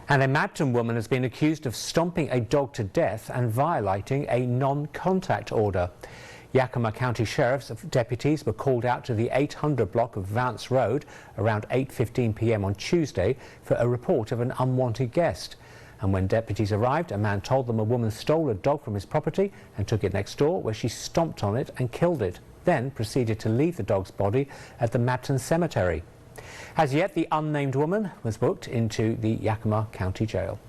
And a Mabton woman has been accused of stomping a dog to death and violating a non-contact order. Yakima County Sheriff's deputies were called out to the 800 block of Vance Road around 8:15 p.m. on Tuesday for a report of an unwanted guest. And when deputies arrived, a man told them a woman stole a dog from his property and took it next door, where she stomped on it and killed it, then proceeded to leave the dog's body at the Mabton cemetery. As yet, the unnamed woman was booked into the Yakima County Jail.